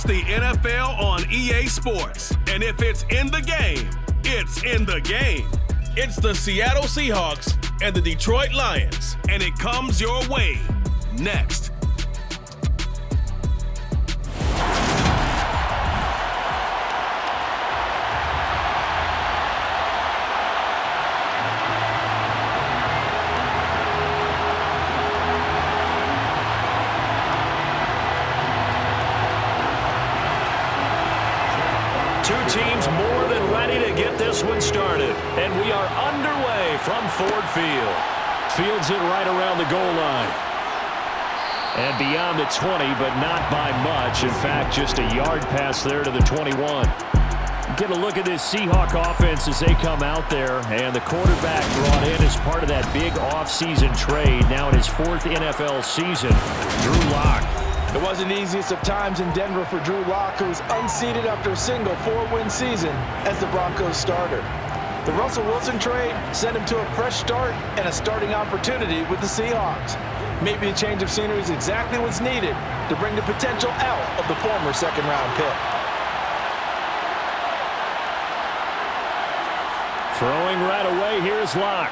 It's the NFL on EA Sports. And if it's in the game, it's in the game. It's the Seattle Seahawks and the Detroit Lions. And it comes your way next. Two teams more than ready to get this one started. And we are underway from Ford Field. Fields it right around the goal line. And beyond the 20, but not by much. In fact, just a yard pass there to the 21. Get a look at this Seahawk offense as they come out there. And the quarterback brought in as part of that big offseason trade. Now in his fourth NFL season, Drew Lock. It wasn't the easiest of times in Denver for Drew Lock, who was unseated after a single 4-win season as the Broncos starter. The Russell Wilson trade sent him to a fresh start and a starting opportunity with the Seahawks. Maybe a change of scenery is exactly what's needed to bring the potential out of the former second-round pick. Throwing right away, here's Lock.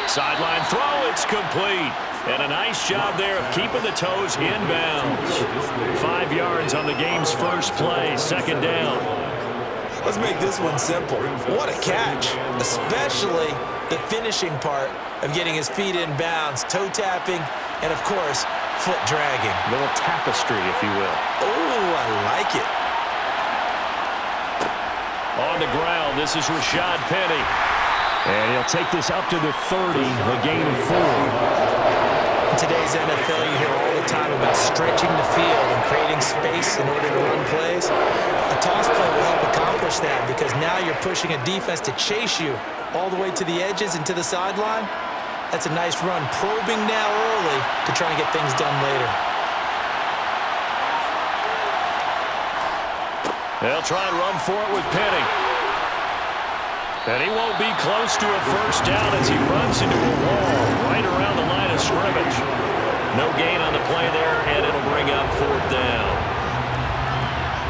Sideline throw, it's complete. And a nice job there of keeping the toes inbounds. 5 yards on the game's first play, second down. Let's make this one simple. What a catch, especially the finishing part of getting his feet in bounds, toe tapping, and of course, foot dragging. A little tapestry, if you will. Oh, I like it. On the ground, this is Rashad Penny. And he'll take this up to the 30, a gain of 4. In today's NFL, you hear all the time about stretching the field and creating space in order to run plays. A toss play will help accomplish that because now you're pushing a defense to chase you all the way to the edges and to the sideline. That's a nice run, probing now early to try and get things done later. They'll try and run for it with Penny. And he won't be close to a first down as he runs into a wall right around the line of scrimmage. No gain on the play there, and it'll bring up fourth down.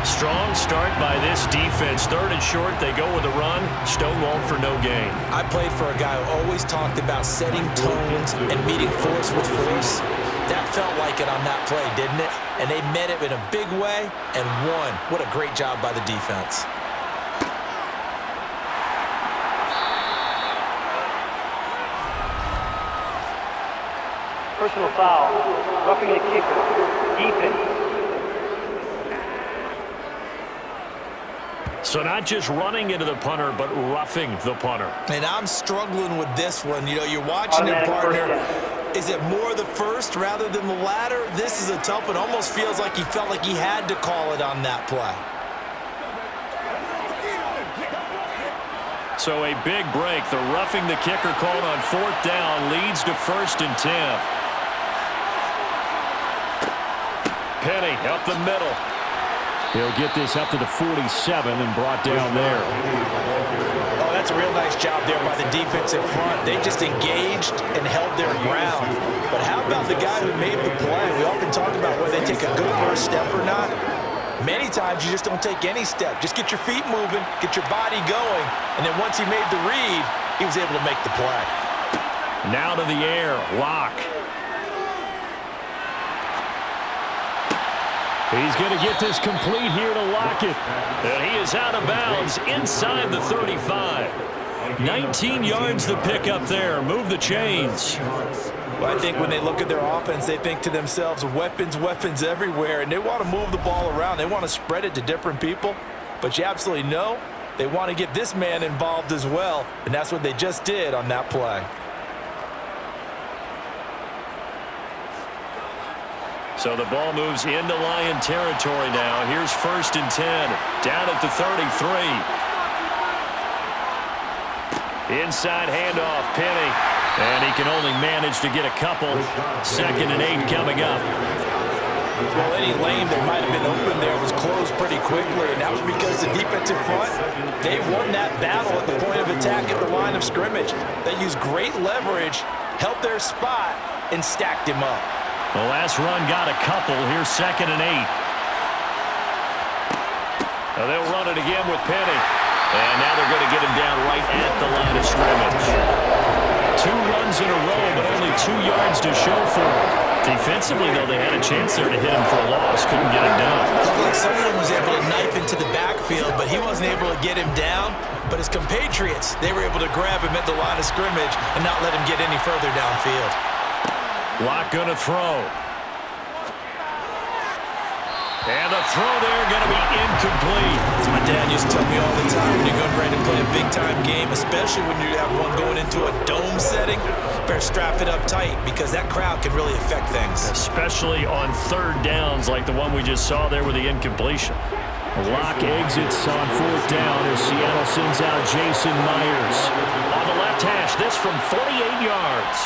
Strong start by this defense. Third and short, they go with a run. Stonewalled for no gain. I played for a guy who always talked about setting tones and meeting force with force. That felt like it on that play, didn't it? And they met it in a big way and won. What a great job by the defense. Personal foul, roughing the kicker, defense. So not just running into the punter, but roughing the punter. And I'm struggling with this one. You know, you're watching it, partner. Is it more the first rather than the latter? This is a tough one. Almost feels like he felt like he had to call it on that play. So a big break. The roughing the kicker called on fourth down leads to 1st and 10. Penny up the middle. He'll get this up to the 47 and brought down there. Oh, that's a real nice job there by the defensive front. They just engaged and held their ground. But how about the guy who made the play? We often talk about whether they take a good first step or not. Many times you just don't take any step. Just get your feet moving, get your body going, and then once he made the read, he was able to make the play. Now to the air, Lock. He's going to get this complete here to Lockett. And he is out of bounds inside the 35. 19 yards the pick up there. Move the chains. Well, I think when they look at their offense, they think to themselves, weapons, weapons everywhere, and they want to move the ball around. They want to spread it to different people. But you absolutely know they want to get this man involved as well, and that's what they just did on that play. So the ball moves into Lion territory now. Here's 1st and 10. Down at the 33. Inside handoff, Penny. And he can only manage to get a couple. 2nd and 8 coming up. Well, any lane that might have been open there was closed pretty quickly, and that was because the defensive front, they won that battle at the point of attack at the line of scrimmage. They used great leverage, held their spot, and stacked him up. The last run got a couple. Here's 2nd and 8. Now they'll run it again with Penny. And now they're going to get him down right at the line of scrimmage. 2 runs in a row, but only 2 yards to show for it. Defensively, though, they had a chance there to hit him for a loss. Couldn't get it done. Looked like someone was able to knife into the backfield, but he wasn't able to get him down. But his compatriots, they were able to grab him at the line of scrimmage and not let him get any further downfield. Lock going to throw. And the throw there going to be incomplete. As my dad used to tell me all the time, when you're going ready to play a big-time game, especially when you have one going into a dome setting, better strap it up tight because that crowd can really affect things. Especially on 3rd downs like the one we just saw there with the incompletion. Lock exits on 4th down as Seattle sends out Jason Myers. On the left hash, this from 48 yards.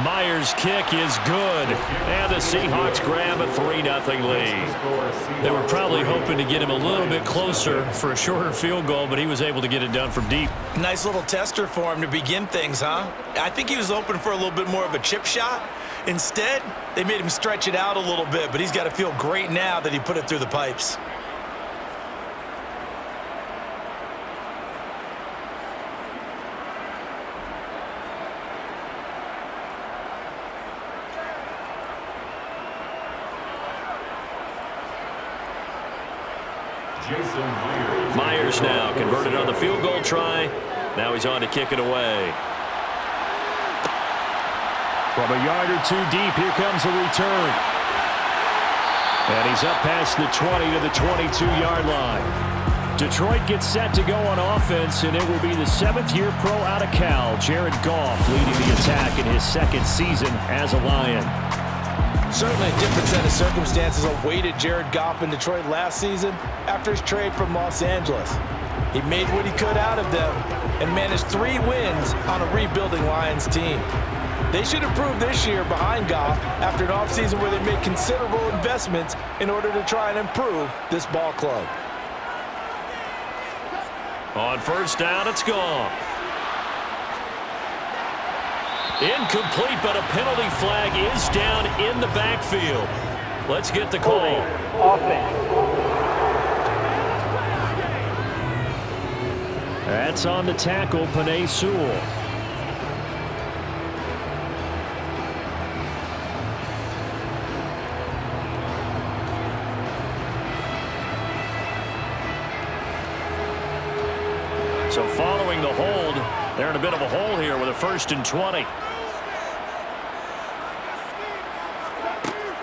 Myers' kick is good, and the Seahawks grab a 3-0 lead. They were probably hoping to get him a little bit closer for a shorter field goal, but he was able to get it done from deep. Nice little tester for him to begin things, huh? I think he was hoping for a little bit more of a chip shot. Instead, they made him stretch it out a little bit, but he's got to feel great now that he put it through the pipes. Myers now converted on the field goal try. Now he's on to kick it away. From a yard or 2 deep, here comes a return. And he's up past the 20 to the 22-yard line. Detroit gets set to go on offense, and it will be the 7th-year pro out of Cal, Jared Goff, leading the attack in his 2nd season as a Lion. Certainly a different set of circumstances awaited Jared Goff in Detroit last season after his trade from Los Angeles. He made what he could out of them and managed 3 wins on a rebuilding Lions team. They should improve this year behind Goff after an offseason where they made considerable investments in order to try and improve this ball club. On 1st down, it's gone. Incomplete, but a penalty flag is down in the backfield. Let's get the call. Offense. That's on the tackle, Penei Sewell. So following the hold, they're in a bit of a hole here with a 1st and 20.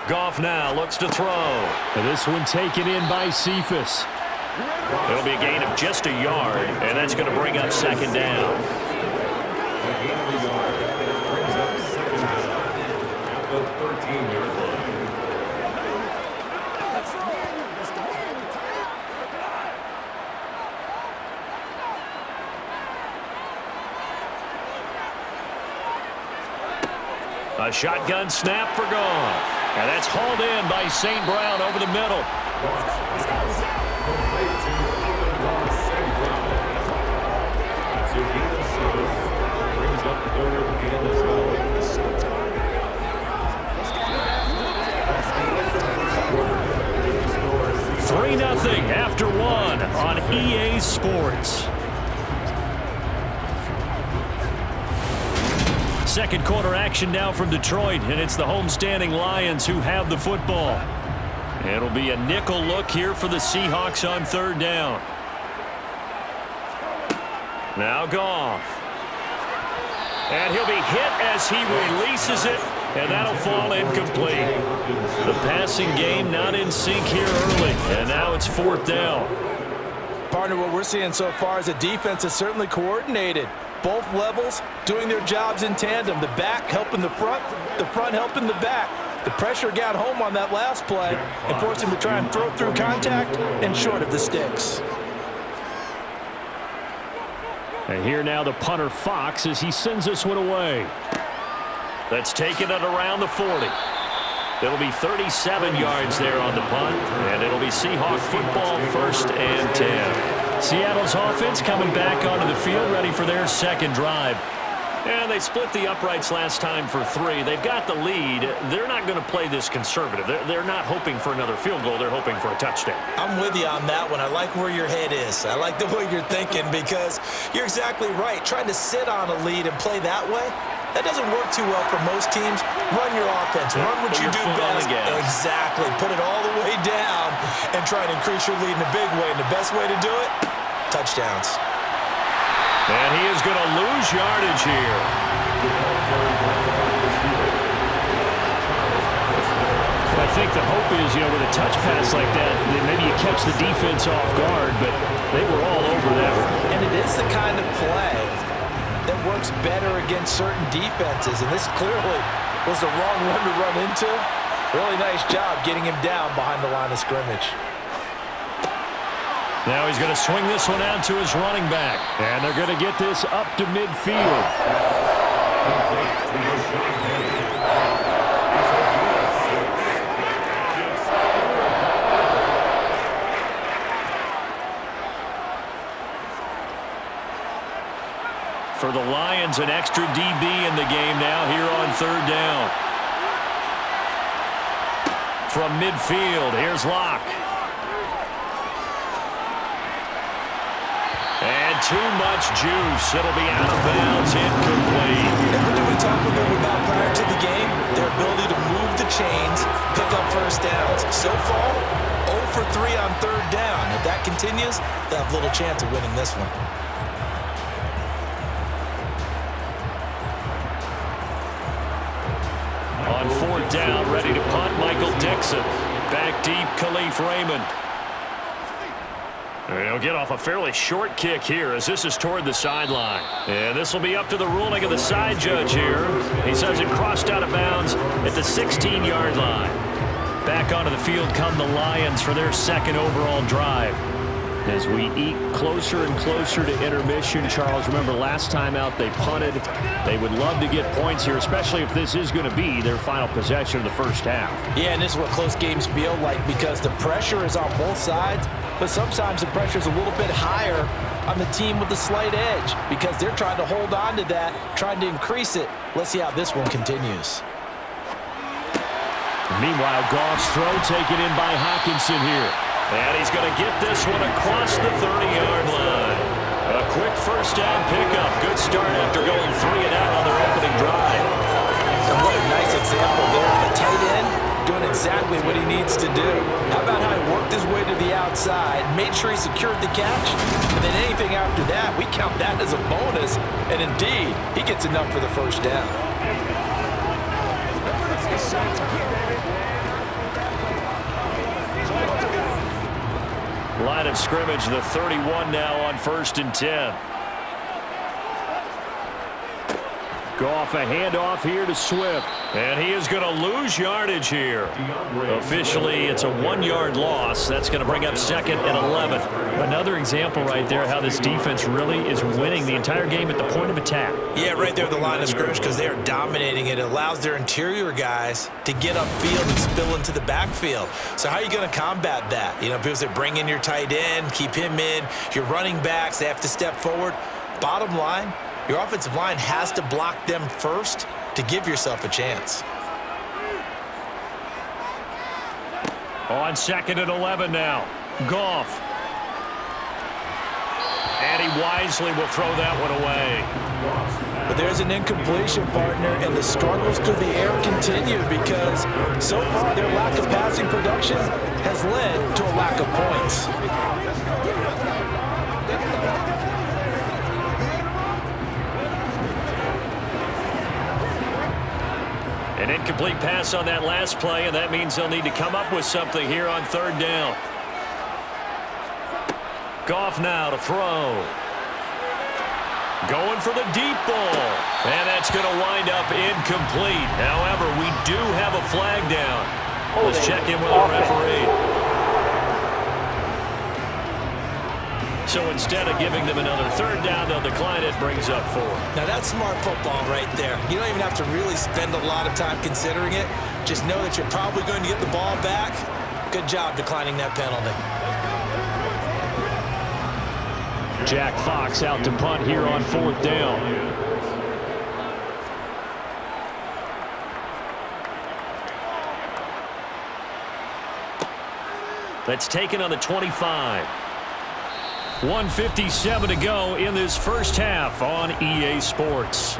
Goff now looks to throw. And this one taken in by Cephas. It'll be a gain of just a yard, and that's going to bring up 2nd down. A shotgun snap for Goff. And that's hauled in by St. Brown over the middle. Three 3-0 after 1 on EA Sports. Second quarter action now from Detroit, and it's the homestanding Lions who have the football. It'll be a nickel look here for the Seahawks on 3rd down. Now Goff. And he'll be hit as he releases it, and that'll fall incomplete. The passing game not in sync here early, and now it's 4th down. Partner, what we're seeing so far is a defense that's certainly coordinated. Both levels doing their jobs in tandem. The back helping the front helping the back. The pressure got home on that last play and forced him to try and throw through contact and short of the sticks. And here now the punter Fox as he sends this one away. That's taken it around the 40. It'll be 37 yards there on the punt, and it'll be Seahawk football 1st and 10. Seattle's offense coming back onto the field, ready for their second drive. And they split the uprights last time for 3. They've got the lead. They're not going to play this conservative. They're not hoping for another field goal. They're hoping for a touchdown. I'm with you on that one. I like where your head is. I like the way you're thinking because you're exactly right. Trying to sit on a lead and play that way, that doesn't work too well for most teams. Run your offense. Run what you do best. Exactly. Put it all the way down and try and increase your lead in a big way. And the best way to do it, touchdowns. And he is going to lose yardage here. I think the hope is, with a touch pass like that, maybe you catch the defense off guard, but they were all over that one. And it is the kind of play that works better against certain defenses, and this clearly was the wrong one to run into. Really nice job getting him down behind the line of scrimmage. Now he's going to swing this one out to his running back. And they're going to get this up to midfield. For the Lions, an extra DB in the game now here on 3rd down. From midfield, here's Locke. And too much juice. It'll be out of bounds, incomplete. And what did we talk with them about prior to the game? Their ability to move the chains, pick up first downs. So far, 0 for 3 on 3rd down. If that continues, they'll have little chance of winning this one. On 4th down, ready to punt, Michael Dixon. Back deep, Khalif Raymond. He'll get off a fairly short kick here as this is toward the sideline. And this will be up to the ruling of the side judge here. He says it crossed out of bounds at the 16-yard line. Back onto the field come the Lions for their 2nd overall drive. As we eat closer and closer to intermission, Charles, remember last time out they punted. They would love to get points here, especially if this is going to be their final possession of the first half. Yeah, and this is what close games feel like because the pressure is on both sides, but sometimes the pressure is a little bit higher on the team with the slight edge because they're trying to hold on to that, trying to increase it. Let's see how this one continues. Meanwhile, Goff's throw taken in by Hawkinson here. And he's going to get this one across the 30-yard line. A quick first down pickup. Good start after going 3 and out on their opening drive. And what a nice example there of a tight end doing exactly what he needs to do. How about how he worked his way to the outside, made sure he secured the catch, and then anything after that, we count that as a bonus. And indeed, he gets enough for the first down. Line of scrimmage, the 31 now on 1st and 10. Goff, a handoff here to Swift. And he is going to lose yardage here. Officially, it's a 1-yard loss. That's going to bring up 2nd and 11. Another example right there how this defense really is winning the entire game at the point of attack. Yeah, right there at the line of scrimmage because they are dominating it. It allows their interior guys to get upfield and spill into the backfield. So how are you going to combat that? People say bring in your tight end, keep him in. Your running backs, they have to step forward. Bottom line, your offensive line has to block them first to give yourself a chance. On 2nd and 11 now. Goff. And he wisely will throw that one away. But there's an incompletion, partner, and the struggles through the air continue because so far their lack of passing production has led to a lack of points. An incomplete pass on that last play, and that means they'll need to come up with something here on 3rd down. Goff now to throw. Going for the deep ball. And that's going to wind up incomplete. However, we do have a flag down. Let's check in with our referee. So instead of giving them another 3rd down, they'll decline it, brings up 4. Now that's smart football right there. You don't even have to really spend a lot of time considering it. Just know that you're probably going to get the ball back. Good job declining that penalty. Jack Fox out to punt here on 4th down. That's taken on the 25. 1:57 to go in this first half on EA Sports.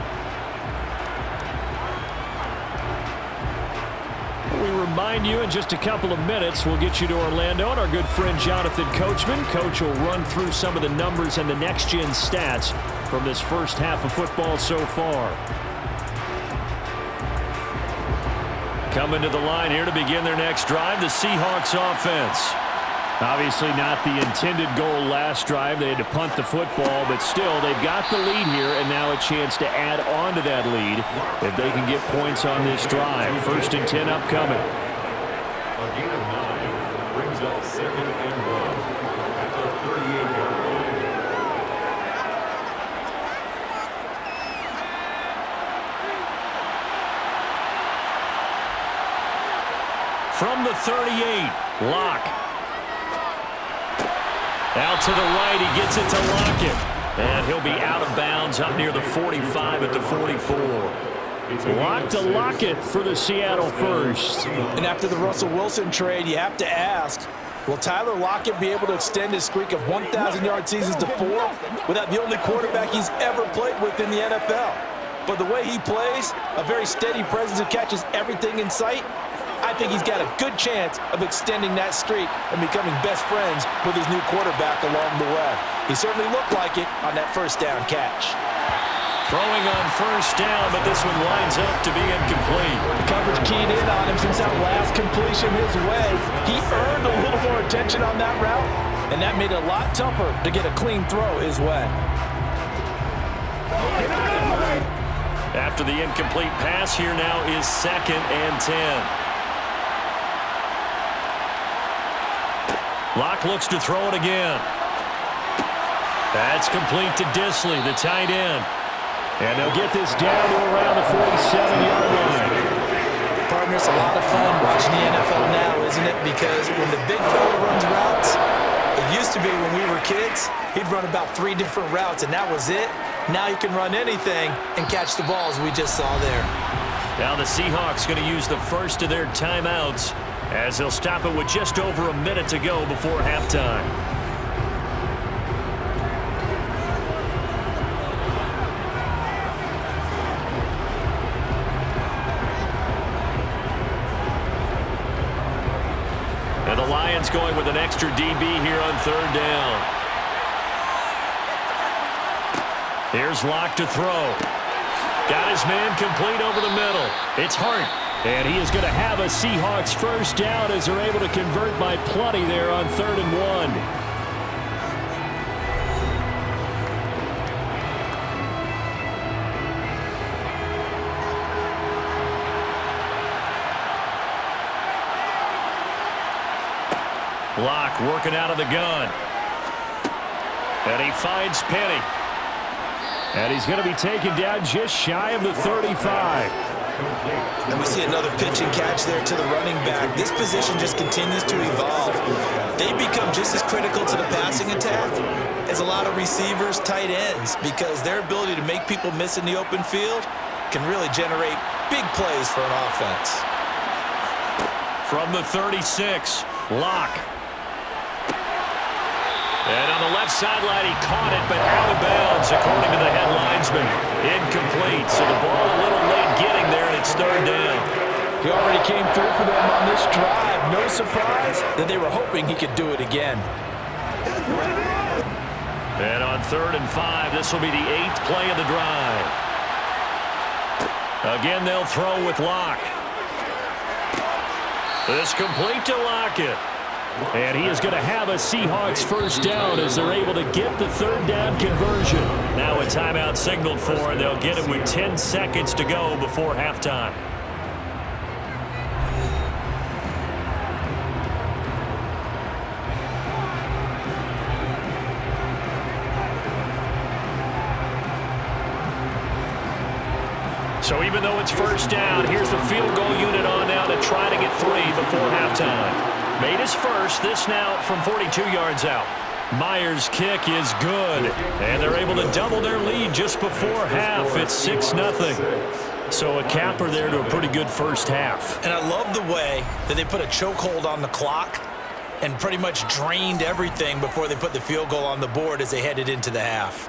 We remind you in just a couple of minutes we'll get you to Orlando and our good friend Jonathan Coachman. Coach will run through some of the numbers and the next-gen stats from this first half of football so far. Coming to the line here to begin their next drive, the Seahawks offense. Obviously not the intended goal last drive. They had to punt the football, but still they've got the lead here and now a chance to add on to that lead if they can get points on this drive. 1st and 10 upcoming. A gain of 9 brings up 2nd and 1 at the 38-yard line. From the 38, Locke. Out to the right, he gets it to Lockett. And he'll be out of bounds up near the 45 at the 44. Lock to Lockett for the Seattle first. And after the Russell Wilson trade, you have to ask, will Tyler Lockett be able to extend his streak of 1,000-yard seasons to 4 without the only quarterback he's ever played with in the NFL? But the way he plays, a very steady presence who catches everything in sight, I think he's got a good chance of extending that streak and becoming best friends with his new quarterback along the way. He certainly looked like it on that first down catch. Throwing on first down, but this one lines up to be incomplete. The coverage keyed in on him since that last completion his way. He earned a little more attention on that route, and that made it a lot tougher to get a clean throw his way. After the incomplete pass, here now is 2nd and 10. Locke looks to throw it again. That's complete to Disley, the tight end. And they'll get this down to around the 47-yard line. Partner, it's a lot of fun watching the NFL now, isn't it? Because when the big fella runs routes, it used to be when we were kids, he'd run about 3 different routes, and that was it. Now he can run anything and catch the balls we just saw there. Now the Seahawks going to use the first of their timeouts as they'll stop it with just over a minute to go before halftime. And the Lions going with an extra DB here on 3rd down. Here's Locke to throw. Got his man complete over the middle. It's Hart. And he is going to have a Seahawks first down as they're able to convert by plenty there on 3rd and 1. Locke working out of the gun. And he finds Penny. And he's going to be taken down just shy of the 35. And we see another pitch and catch there to the running back. This position just continues to evolve. They become just as critical to the passing attack as a lot of receivers, tight ends, because their ability to make people miss in the open field can really generate big plays for an offense. From the 36, Locke. And on the left sideline, he caught it, but out of bounds, according to the head linesman. Incomplete, so the ball a little late getting there, and it's 3rd down. He already came through for them on this drive. No surprise that they were hoping he could do it again. And on 3rd and 5, this will be the 8th play of the drive. Again, they'll throw with Locke. This complete to Lockett. And he is going to have a Seahawks first down as they're able to get the 3rd down conversion. Now a timeout signaled for, and they'll get it with 10 seconds to go before halftime. So even though it's first down, here's the field goal unit on now to try to get 3 before halftime. Made his first, this now from 42 yards out. Myers' kick is good, and they're able to double their lead just before half. It's 6-0. So a capper there to a pretty good first half. And I love the way that they put a chokehold on the clock and pretty much drained everything before they put the field goal on the board as they headed into the half.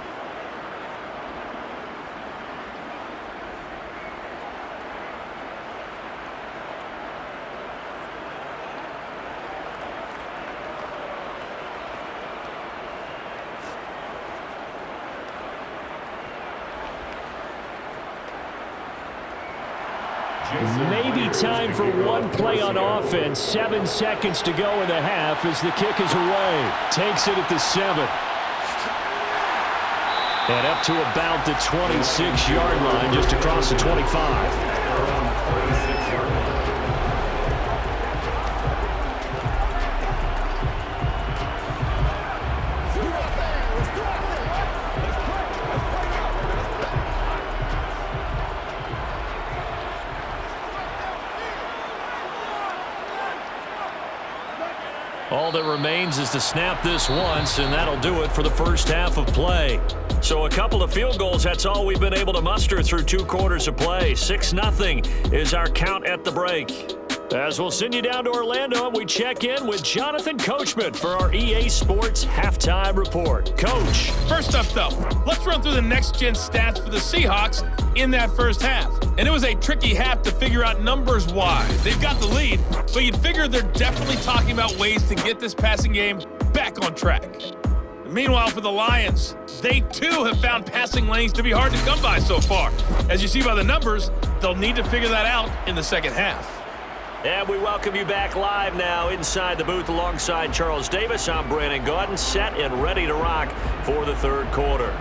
Maybe time for one play on offense. 7 seconds to go in the half as the kick is away. Takes it at the 7. And up to about the 26-yard line, just across the 25. All that remains is to snap this once, and that'll do it for the first half of play. So a couple of field goals, that's all we've been able to muster through 2 quarters of play. 6-0 is our count at the break. As we'll send you down to Orlando, we check in with Jonathan Coachman for our EA Sports Halftime Report. Coach. First up, though, let's run through the next-gen stats for the Seahawks in that first half. And it was a tricky half to figure out numbers-wise. They've got the lead, but you'd figure they're definitely talking about ways to get this passing game back on track. Meanwhile, for the Lions, they too have found passing lanes to be hard to come by so far. As you see by the numbers, they'll need to figure that out in the second half. And we welcome you back live now inside the booth alongside Charles Davis. I'm Brandon Gaudin, set and ready to rock for the third quarter.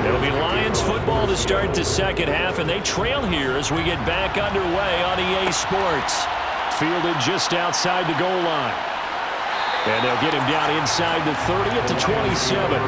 It'll be Lions football to start the second half, and they trail here as we get back underway on EA Sports. Fielded just outside the goal line. And they'll get him down inside the 30 at the 27.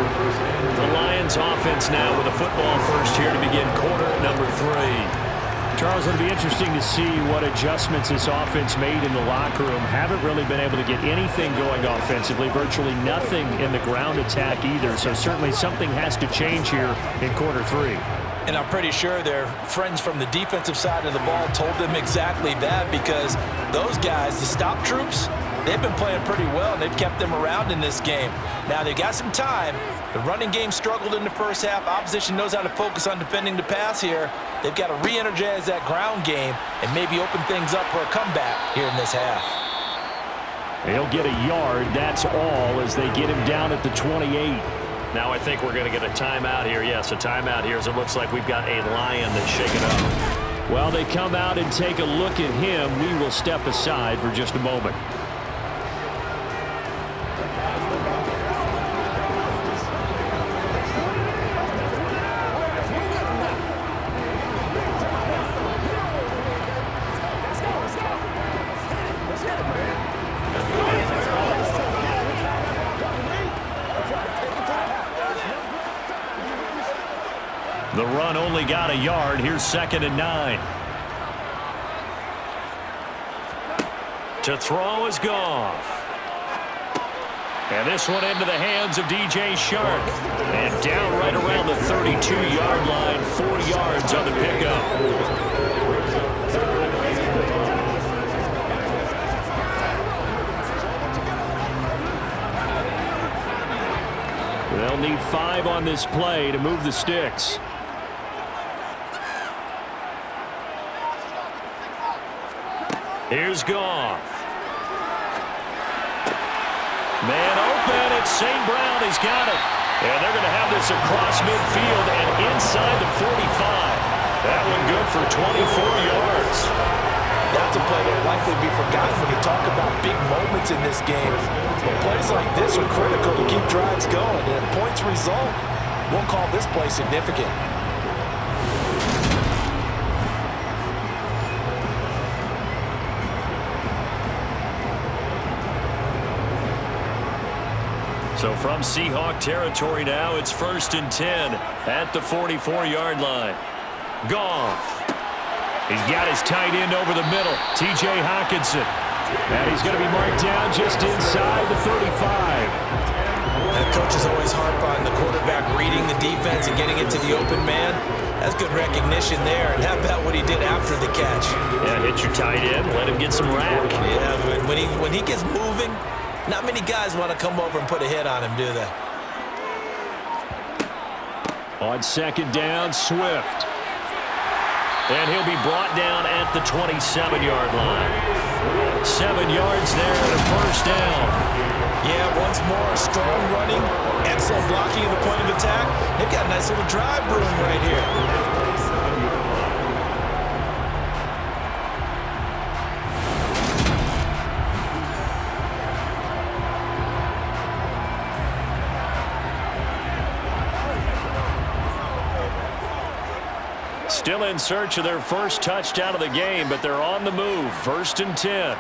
The Lions offense now with a football first here to begin quarter number 3. Charles, it'll be interesting to see what adjustments this offense made in the locker room. Haven't really been able to get anything going offensively, virtually nothing in the ground attack either. So certainly something has to change here in quarter 3. And I'm pretty sure their friends from the defensive side of the ball told them exactly that, because those guys, the stop troops, they've been playing pretty well, and they've kept them around in this game. Now, they've got some time. The running game struggled in the first half. Opposition knows how to focus on defending the pass here. They've got to re-energize that ground game and maybe open things up for a comeback here in this half. He'll get a yard, that's all, as they get him down at the 28. Now I think we're going to get a timeout here. Yes, a timeout here, as it looks like we've got a Lion that's shaken up. Well, they come out and take a look at him. We will step aside for just a moment. The run only got a yard. Here's 2nd and 9. To throw is Goff. And this one into the hands of DJ Shark. And down right around the 32-yard line. 4 yards on the pickup. They'll need 5 on this play to move the sticks. Here's Goff. Man open, it's St. Brown. He's got it. And they're going to have this across midfield and inside the 45. That one good for 24 yards. That's a play that will likely be forgotten when you talk about big moments in this game. But plays like this are critical to keep drives going. And if points result, we'll call this play significant. So from Seahawk territory now, it's 1st and 10 at the 44-yard line. Goff. He's got his tight end over the middle, T.J. Hockenson. And he's going to be marked down just inside the 35. And coaches always harp on the quarterback reading the defense and getting it to the open man. That's good recognition there. And how about what he did after the catch? Yeah, hit your tight end, let him get some rack. Yeah, when he gets moving, not many guys want to come over and put a hit on him, do they? On 2nd down, Swift. And he'll be brought down at the 27-yard line. 7 yards there and a 1st down. Yeah, once more, strong running, excellent blocking at the point of attack. They've got a nice little drive brewing right here. Still in search of their first touchdown of the game, but they're on the move. 1st and 10.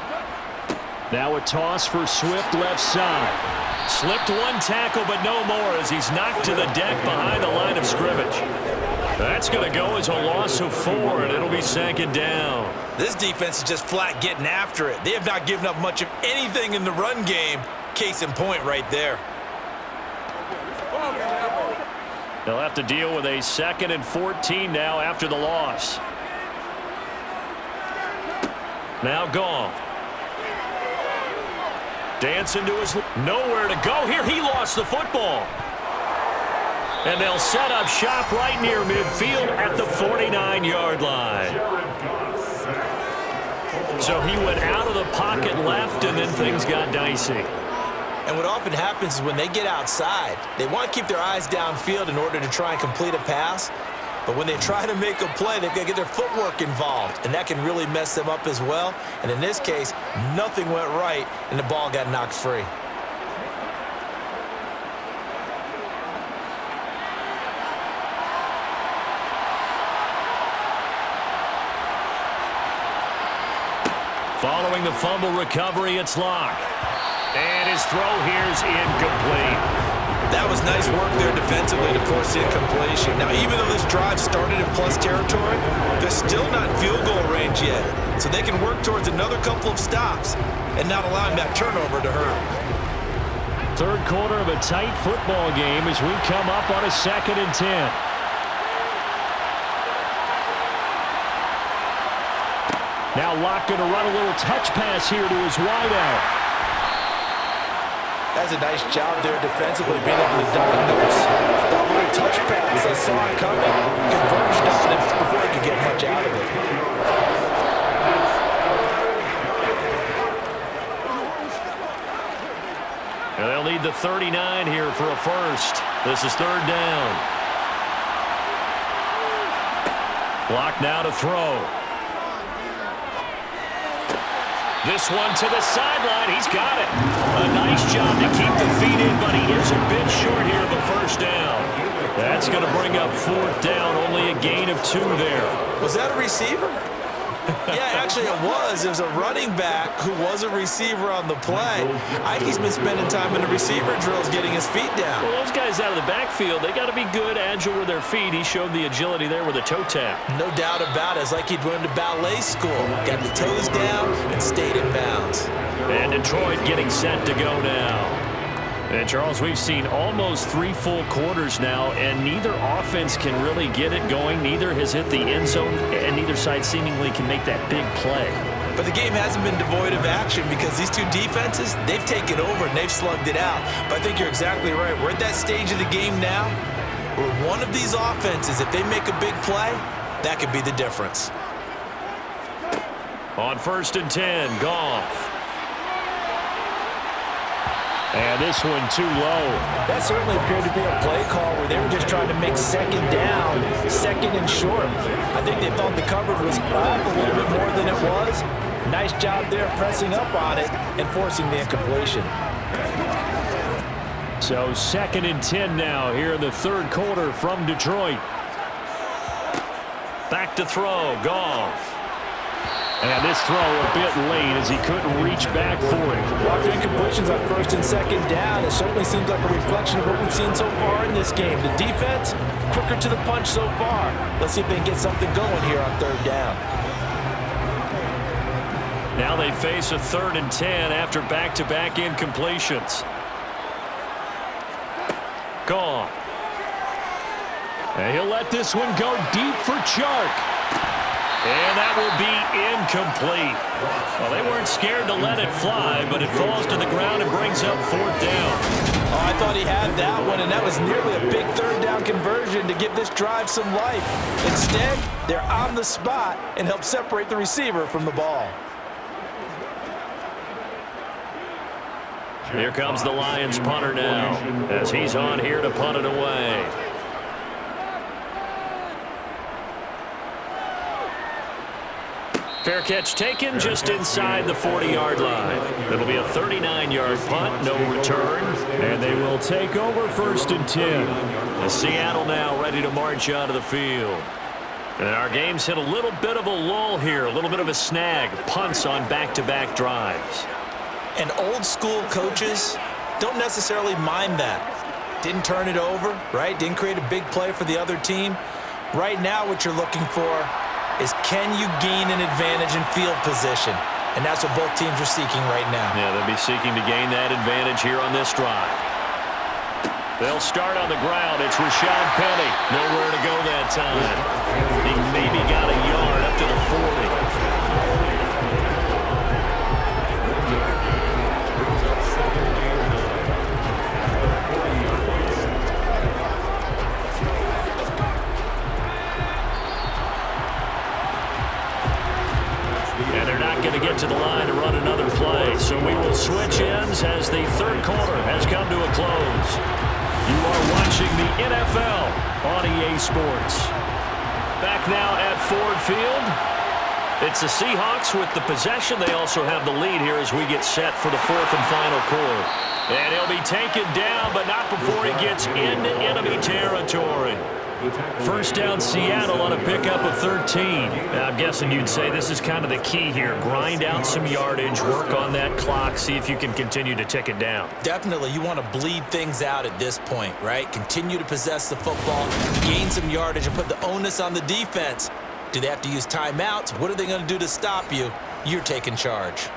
Now a toss for Swift left side. Slipped one tackle, but no more as he's knocked to the deck behind the line of scrimmage. That's going to go as a loss of 4, and it'll be 2nd down. This defense is just flat getting after it. They have not given up much of anything in the run game. Case in point right there. They'll have to deal with a 2nd and 14 now after the loss. Now Goff. Dancing to his... Nowhere to go here. He lost the football. And they'll set up shop right near midfield at the 49-yard line. So he went out of the pocket left, and then things got dicey. And what often happens is when they get outside, they want to keep their eyes downfield in order to try and complete a pass. But when they try to make a play, they've got to get their footwork involved, and that can really mess them up as well. And in this case, nothing went right, and the ball got knocked free. Following the fumble recovery, it's Locke. And his throw here is incomplete. That was nice work there defensively to force incompletion. Now, even though this drive started in plus territory, they're still not in field goal range yet. So they can work towards another couple of stops and not allowing that turnover to hurt. 3rd quarter of a tight football game as we come up on a 2nd and 10. Now Locke going to run a little touch pass here to his wideout. That's a nice job there defensively, being able to diagnose that little touch pass. They saw it coming, converged on it before he could get much out of it. And they'll need the 39 here for a first. This is 3rd down. Block now to throw. This one to the sideline. He's got it. A nice job to keep the feet in, but he is a bit short here of a 1st down. That's going to bring up 4th down. Only a gain of 2 there. Was that a receiver? Yeah, actually it was. It was a running back who was a receiver on the play. I think he's been spending time in the receiver drills getting his feet down. Well, those guys out of the backfield, they got to be good, agile with their feet. He showed the agility there with a toe tap. No doubt about it. It's like he'd went to ballet school. Got the toes down and stayed in bounds. And Detroit getting set to go now. And Charles, we've seen almost 3 full quarters now, and neither offense can really get it going. Neither has hit the end zone, and neither side seemingly can make that big play. But the game hasn't been devoid of action because these two defenses, they've taken over and they've slugged it out. But I think you're exactly right. We're at that stage of the game now where one of these offenses, if they make a big play, that could be the difference. On 1st and 10, Goff. And this one too low. That certainly appeared to be a play call where they were just trying to make 2nd down, 2nd and short. I think they thought the coverage was up a little bit more than it was. Nice job there pressing up on it and forcing the incompletion. So 2nd and 10 now here in the third quarter from Detroit. Back to throw, Goff. And this throw a bit late as he couldn't reach back for it. After incompletions on 1st and 2nd down, it certainly seems like a reflection of what we've seen so far in this game. The defense, quicker to the punch so far. Let's see if they can get something going here on 3rd down. Now they face a 3rd and 10 after back-to-back incompletions. Goff. And he'll let this one go deep for Chark. And that will be incomplete. Well, they weren't scared to let it fly, but it falls to the ground and brings up 4th down. Oh, I thought he had that one, and that was nearly a big 3rd down conversion to give this drive some life. Instead, they're on the spot and help separate the receiver from the ball. Here comes the Lions punter now as he's on here to punt it away. Fair catch taken just inside the 40-yard line. It'll be a 39-yard punt, no return, and they will take over 1st and 10. As Seattle now ready to march out of the field. And our game's hit a little bit of a lull here, a little bit of a snag, punts on back-to-back drives. And old-school coaches don't necessarily mind that. Didn't turn it over, right? Didn't create a big play for the other team. Right now what you're looking for is can you gain an advantage in field position? And that's what both teams are seeking right now. Yeah, they'll be seeking to gain that advantage here on this drive. They'll start on the ground. It's Rashad Penny. Nowhere to go that time. He maybe got a yard up to the 40. And they're not going to get to the line to run another play. So we will switch ends as the third quarter has come to a close. You are watching the NFL on EA Sports. Back now at Ford Field. It's the Seahawks with the possession. They also have the lead here as we get set for the 4th and final quarter. And he'll be taken down, but not before he gets into enemy territory. First down Seattle on a pickup of 13. Now, I'm guessing you'd say this is kind of the key here. Grind out some yardage, work on that clock, see if you can continue to tick it down. Definitely, you want to bleed things out at this point, right? Continue to possess the football, gain some yardage, and put the onus on the defense. Do they have to use timeouts? What are they going to do to stop you? You're taking charge.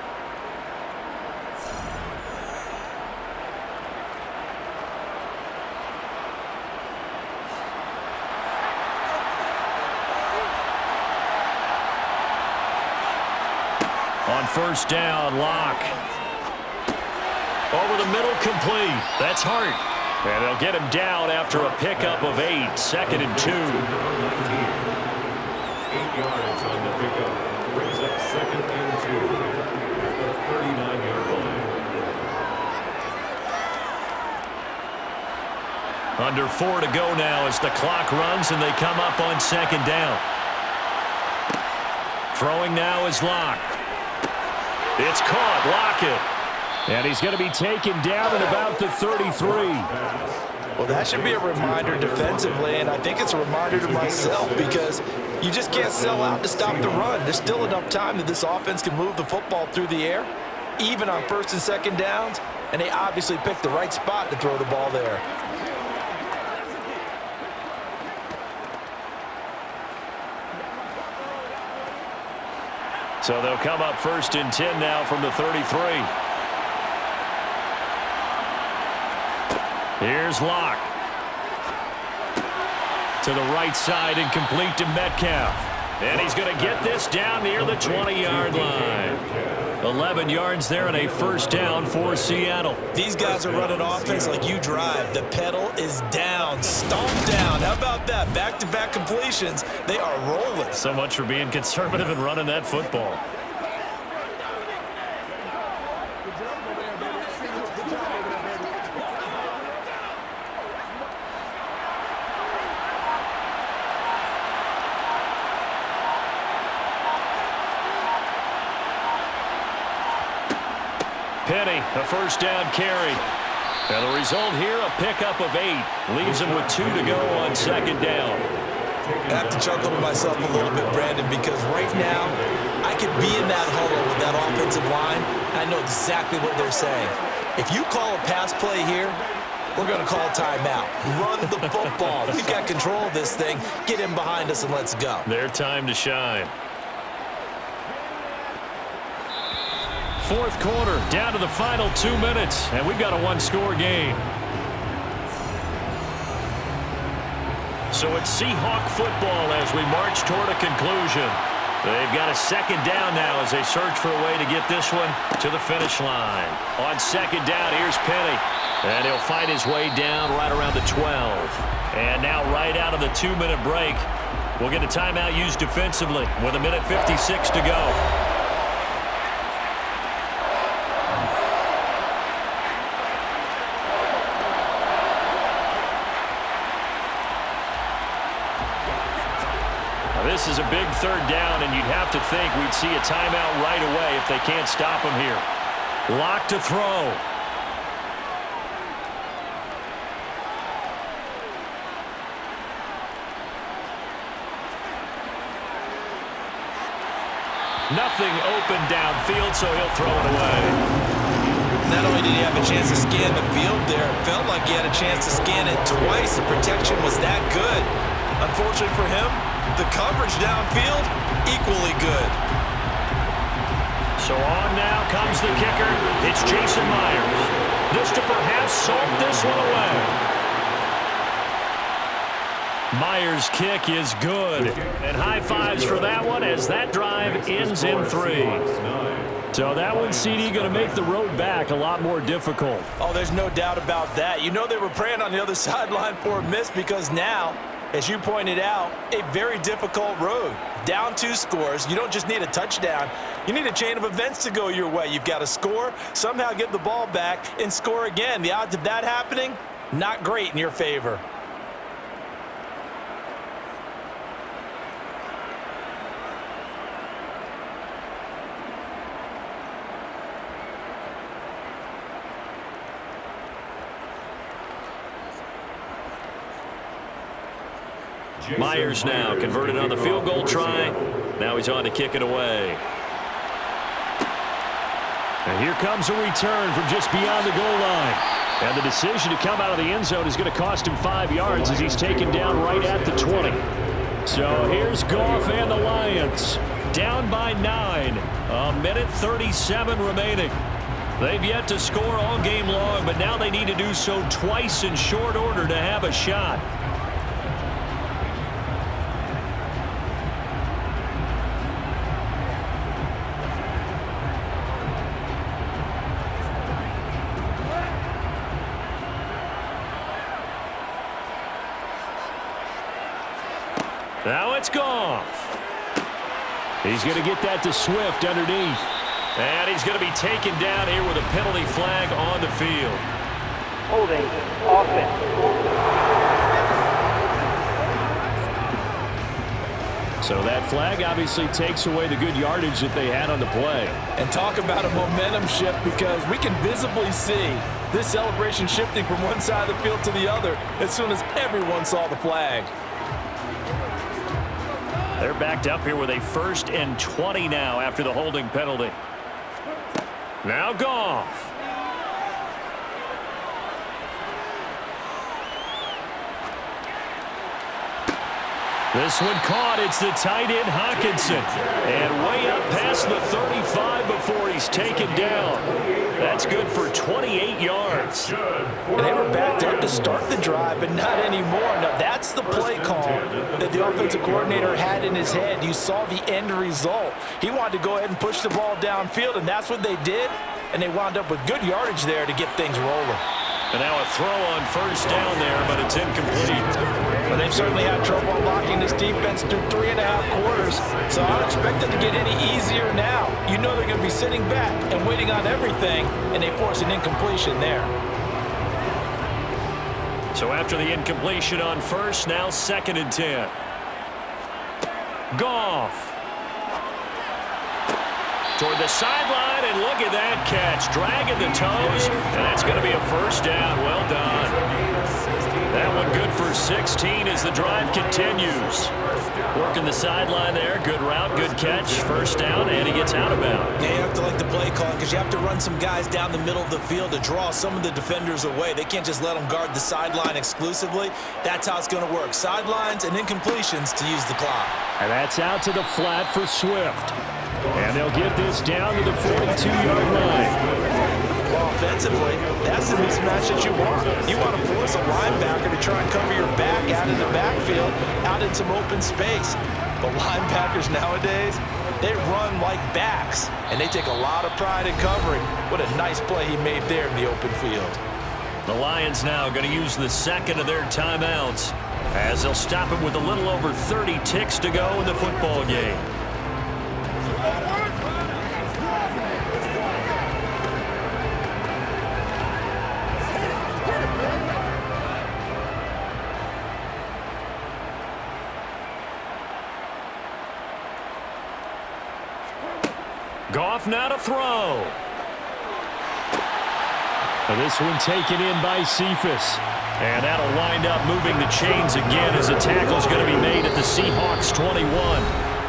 On first down, Locke. Over the middle, complete. That's Hart. And they'll get him down after a pickup of 8. 2nd and 2. 8 yards on the pickup. Brings up 2nd and 2 at the 39-yard line. Under 4 to go now as the clock runs and they come up on 2nd down. Throwing now is Locke. It's caught. Lockett. And he's going to be taken down at about the 33. Well, that should be a reminder defensively, and I think it's a reminder to myself because you just can't sell out to stop the run. There's still enough time that this offense can move the football through the air, even on 1st and 2nd downs, and they obviously picked the right spot to throw the ball there. So they'll come up 1st and 10 now from the 33. Here's Locke. To the right side and complete to Metcalf. And he's going to get this down near the 20-yard line. 11 yards there and a first down for Seattle. These guys are running offense like you drive. The pedal is down, stomp down. How about that? Back-to-back completions. They are rolling. So much for being conservative and running that football. Penny, a first down carry. And the result here, a pickup of 8. Leaves him with 2 to go on second down. I have to chuckle to myself a little bit, Brandon, because right now I could be in that huddle with that offensive line, and I know exactly what they're saying. If you call a pass play here, we're going to call a timeout. Run the football. We've got control of this thing. Get in behind us and let's go. Their time to shine. Fourth quarter, down to the final 2 minutes, and we've got a one-score game. So it's Seahawk football as we march toward a conclusion. They've got a second down now as they search for a way to get this one to the finish line. On second down, here's Penny. And he'll fight his way down right around the 12. And now right out of the 2-minute break, we'll get a timeout used defensively with 1:56 to go. This is a big third down, and you'd have to think we'd see a timeout right away if they can't stop him here. Lock to throw. Nothing open downfield, so he'll throw it away. Not only did he have a chance to scan the field there, it felt like he had a chance to scan it twice. The protection was that good. Unfortunately for him, the coverage downfield, equally good. So on now comes the kicker. It's Jason Myers. This to perhaps salt this one away. Myers' kick is good. And high fives for that one as that drive ends in 3. So that one, CD, going to make the road back a lot more difficult. Oh, there's no doubt about that. You know they were praying on the other sideline for a miss because now, as you pointed out, a very difficult road. Down 2 scores. You don't just need a touchdown. You need a chain of events to go your way. You've got to score, somehow get the ball back, and score again. The odds of that happening, not great in your favor. Myers now converted on the field goal try. Now he's on to kick it away. And here comes a return from just beyond the goal line. And the decision to come out of the end zone is going to cost him 5 yards as he's taken down right at the 20. So here's Goff and the Lions. Down by 9. 1:37 remaining. They've yet to score all game long, but now they need to do so twice in short order to have a shot. Now it's Goff. He's going to get that to Swift underneath. And he's going to be taken down here with a penalty flag on the field. Holding offense. So that flag obviously takes away the good yardage that they had on the play. And talk about a momentum shift, because we can visibly see this celebration shifting from one side of the field to the other as soon as everyone saw the flag. They're backed up here with a 1st and 20 now after the holding penalty. Now Goff. This one caught. It's the tight end Hockenson. And way up past the 35 before he's taken down. That's good for 28 yards. And they were backed up to start the drive, but not anymore. Now, that's the play call that the offensive coordinator had in his head. You saw the end result. He wanted to go ahead and push the ball downfield, and that's what they did. And they wound up with good yardage there to get things rolling. And now a throw on 1st down there, but it's incomplete. Well, they've certainly had trouble blocking this defense through 3.5 quarters, so I don't expect it to get any easier now. You know they're going to be sitting back and waiting on everything, and they force an incompletion there. So after the incompletion on 1st, now 2nd and 10. Goff. toward the sideline, and look at that catch. Dragging the toes, and that's going to be a first down. Well done. That one good for 16 as the drive continues. Working the sideline there. Good route, good catch. First down, and he gets out of bounds. Yeah, you have to like the play call because you have to run some guys down the middle of the field to draw some of the defenders away. They can't just let them guard the sideline exclusively. That's how it's going to work. Sidelines and incompletions to use the clock. And that's out to the flat for Swift. And they'll get this down to the 42-yard line. Well, offensively, that's the mismatch that you want. You want to force a linebacker to try and cover your back out in the backfield, out in some open space. But linebackers nowadays, they run like backs, and they take a lot of pride in covering. What a nice play he made there in the open field. The Lions now going to use the second of their timeouts as they'll stop it with a little over 30 ticks to go in the football game. Goff now to throw. And this one taken in by Cephas. And that'll wind up moving the chains again as a tackle's going to be made at the Seahawks 21.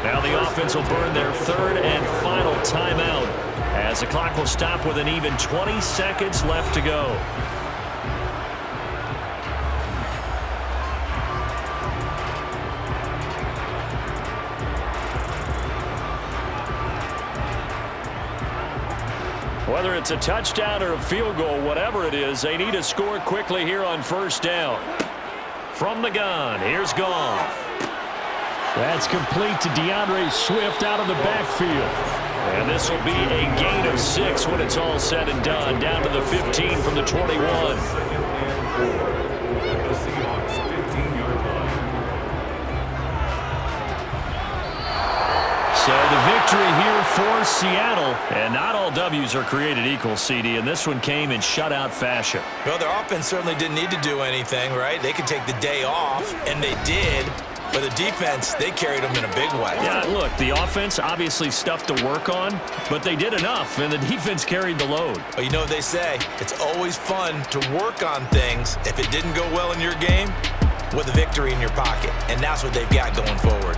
Now the offense will burn their third and final timeout as the clock will stop with an even 20 seconds left to go. Whether it's a touchdown or a field goal, whatever it is, they need to score quickly here on first down. From the gun, here's Goff. That's complete to DeAndre Swift out of the backfield. And this will be a gain of 6 when it's all said and done, down to the 15 from the 21. So the victory here for Seattle, and not all W's are created equal, CD, and this one came in shutout fashion. Well, their offense certainly didn't need to do anything, right? They could take the day off, and they did. But the defense, they carried them in a big way. Yeah, look, the offense obviously stuff to work on, but they did enough, and the defense carried the load. Well, you know what they say, it's always fun to work on things if it didn't go well in your game with a victory in your pocket, and that's what they've got going forward.